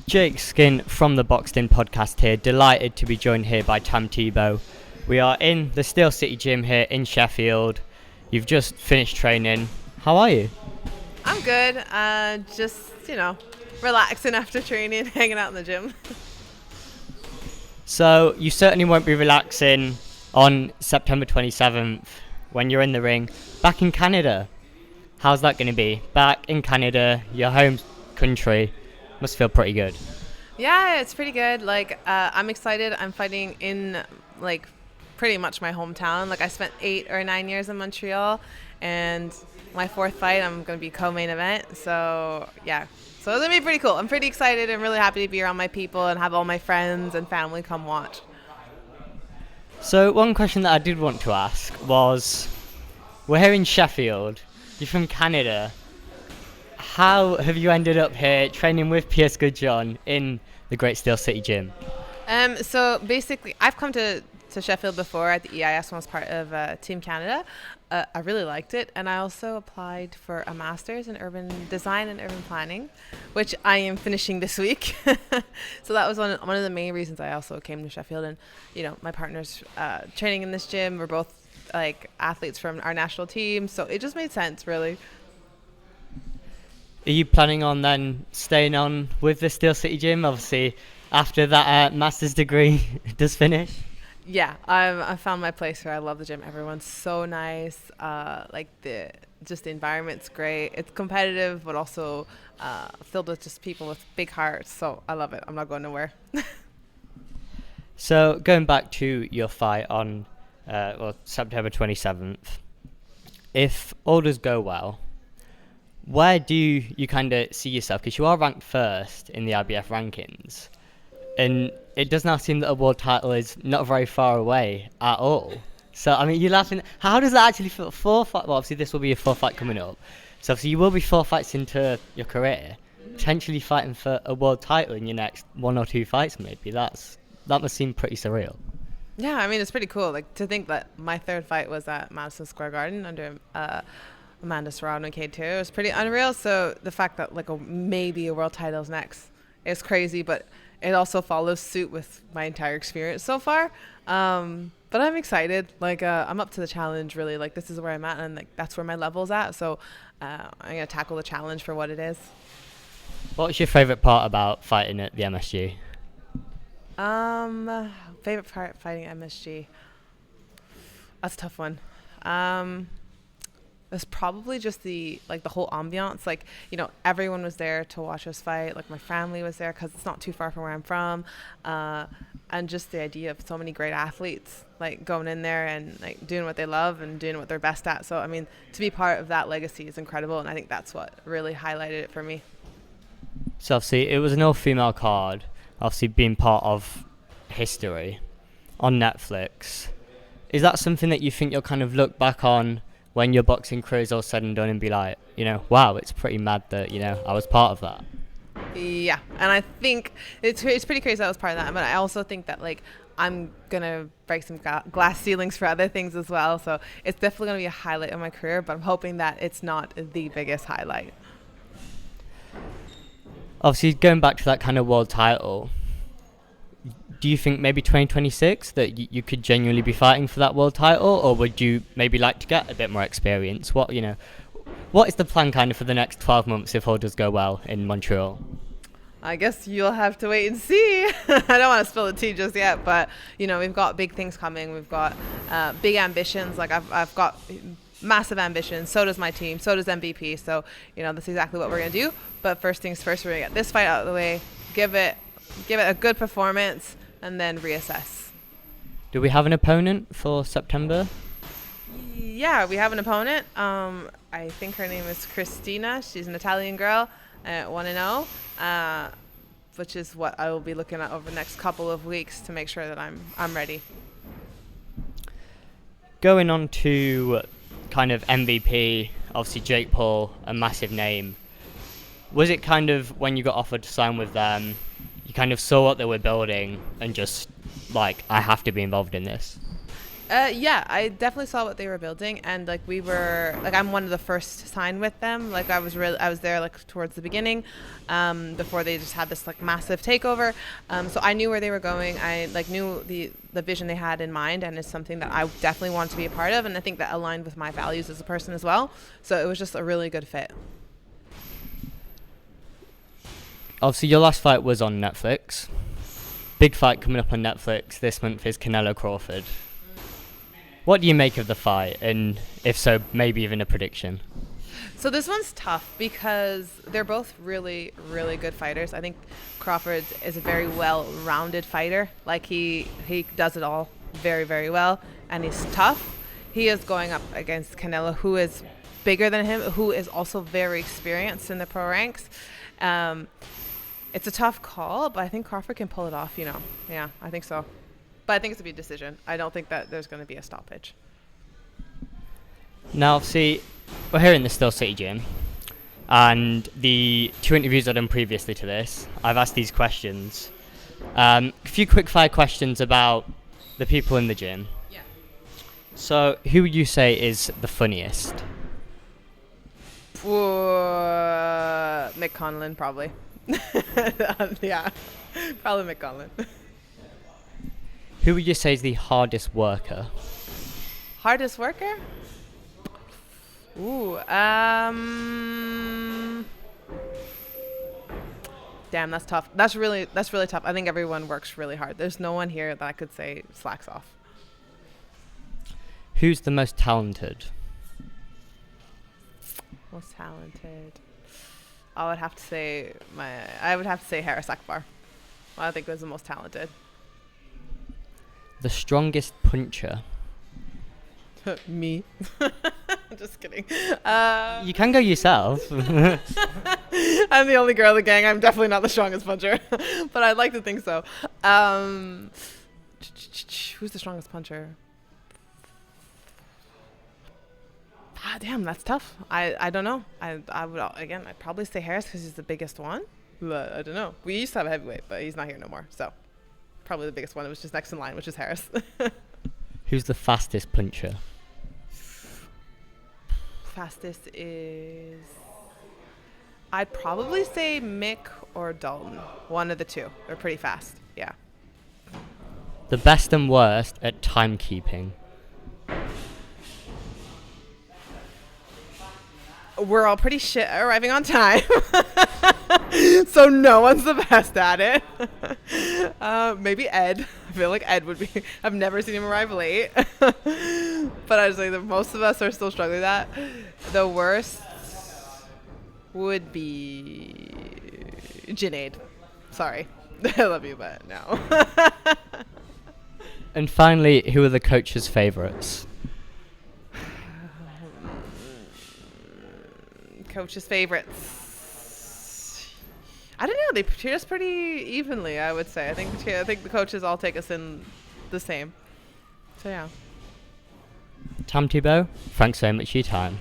Jake Skin from the Boxed In podcast here, delighted to be joined here by Tamm Thibeault. We are in the Steel City gym here in Sheffield. You've just finished training. How are you? I'm good. Just, relaxing after training, hanging out in the gym. So, you certainly won't be relaxing on September 27th when you're in the ring back in Canada. How's that going to be? Back in Canada, your home country. Must feel pretty good. Yeah, it's pretty good. I'm excited. I'm fighting in, pretty much my hometown. I spent 8 or 9 years in Montreal, and my fourth fight, I'm going to be co-main event. So, yeah. So it's going to be pretty cool. I'm pretty excited and really happy to be around my people and have all my friends and family come watch. So, one question that I did want to ask was, we're here in Sheffield. You're from Canada. How have you ended up here training with Piers Goodjohn in the Great Steel City gym? So basically, I've come to Sheffield before at the EIS when I was part of Team Canada. I really liked it, and I also applied for a master's in urban design and urban planning, which I am finishing this week. So that was one of the main reasons I also came to Sheffield. And my partner's training in this gym. We're both athletes from our national team, so it just made sense, really. Are you planning on then staying on with the Steel City gym, obviously, after that master's degree does finish? Yeah, I found my place here. I love the gym. Everyone's so nice. The environment's great. It's competitive, but also filled with just people with big hearts. So I love it. I'm not going nowhere. So going back to your fight on September 27th, if all does go well, where do you kind of see yourself? Because you are ranked first in the IBF rankings, and it does now seem that a world title is not very far away at all. So, I mean, you're laughing. How does that actually feel? Well, obviously, this will be your fourth fight coming up. So, obviously, you will be 4 fights into your career, potentially fighting for a world title in your next 1 or 2 fights, maybe. That must seem pretty surreal. Yeah, I mean, it's pretty cool. To think that my third fight was at Madison Square Garden under Amanda Serrano and K2. It was pretty unreal. So the fact that maybe a world title is next is crazy, but it also follows suit with my entire experience so far. But I'm excited. I'm up to the challenge, really. This is where I'm at, and that's where my level's at. So I'm going to tackle the challenge for what it is. What's your favourite part about fighting at the MSG? Favorite part fighting at MSG? That's a tough one. It's probably just the whole ambiance. Everyone was there to watch us fight. My family was there because it's not too far from where I'm from. And just the idea of so many great athletes going in there and doing what they love and doing what they're best at. So I mean, to be part of that legacy is incredible, and I think that's what really highlighted it for me. So obviously it was an all-female card, obviously being part of history on Netflix. Is that something that you think you'll kind of look back on when your boxing career is all said and done and be like, wow, it's pretty mad that, I was part of that? Yeah, and I think it's pretty crazy that I was part of that, but I also think that I'm going to break some glass ceilings for other things as well, so it's definitely going to be a highlight of my career, but I'm hoping that it's not the biggest highlight. Obviously, going back to that kind of world title, do you think maybe 2026 that you could genuinely be fighting for that world title, or would you maybe like to get a bit more experience? What is the plan kind of for the next 12 months if all does go well in Montreal? I guess you'll have to wait and see. I don't want to spill the tea just yet, but we've got big things coming. We've got big ambitions. I've got massive ambitions. So does my team. So does MVP. So that's exactly what we're gonna do. But first things first, we're gonna get this fight out of the way. Give it a good performance, and then reassess. Do we have an opponent for September? Yeah, we have an opponent. I think her name is Christina. She's an Italian girl, 1-0, which is what I will be looking at over the next couple of weeks to make sure that I'm ready. Going on to kind of MVP, obviously Jake Paul, a massive name. Was it kind of when you got offered to sign with them, you kind of saw what they were building and just I have to be involved in this? Yeah, I definitely saw what they were building, and like we were like I'm one of the first to sign with them. Like I was there like towards the beginning, before they just had this like massive takeover. So I knew where they were going. I like knew the vision they had in mind, and it's something that I definitely wanted to be a part of, and I think that aligned with my values as a person as well. So it was just a really good fit. Obviously, your last fight was on Netflix. Big fight coming up on Netflix this month is Canelo Crawford. What do you make of the fight, and if so, maybe even a prediction? So this one's tough because they're both really, really good fighters. I think Crawford is a very well-rounded fighter. Like he does it all very, very well, and he's tough. He is going up against Canelo, who is bigger than him, who is also very experienced in the pro ranks. It's a tough call, but I think Crawford can pull it off, you know. Yeah, I think so. But I think it's a big decision. I don't think that there's going to be a stoppage. Now, obviously, we're here in the Still City gym, and the 2 interviews I've done previously to this, I've asked these questions. A few quick fire questions about the people in the gym. Yeah. So, who would you say is the funniest? Mick Conlon, probably. Yeah, probably Mick Conlon. Who would you say is the hardest worker? Hardest worker? Ooh, damn, that's tough. That's really tough. I think everyone works really hard. There's no one here that I could say slacks off. Who's the most talented? Most talented. I would have to say Harris Akbar. I think was the most talented. The strongest puncher? Me. Just kidding. You can go yourself. I'm the only girl in the gang. I'm definitely not the strongest puncher, but I'd like to think so. Who's the strongest puncher? Damn, that's tough. I don't know. I would I'd probably say Harris because he's the biggest one. But I don't know. We used to have a heavyweight, but he's not here no more. So probably the biggest one. It was just next in line, which is Harris. Who's the fastest puncher? Fastest is, I'd probably say Mick or Dalton. One of the two. They're pretty fast. Yeah. The best and worst at timekeeping? We're all pretty shit at arriving on time. So no one's the best at it. Maybe Ed. I feel like Ed would be. I've never seen him arrive late. But I was like, most of us are still struggling with that. The worst would be Junaid. Sorry. I love you, but no. And finally, who are the coach's favorites? Coach's favorites. I don't know. They treat us pretty evenly, I would say. I think the coaches all take us in the same. So yeah. Tamm Thibeault, thanks so much for your time.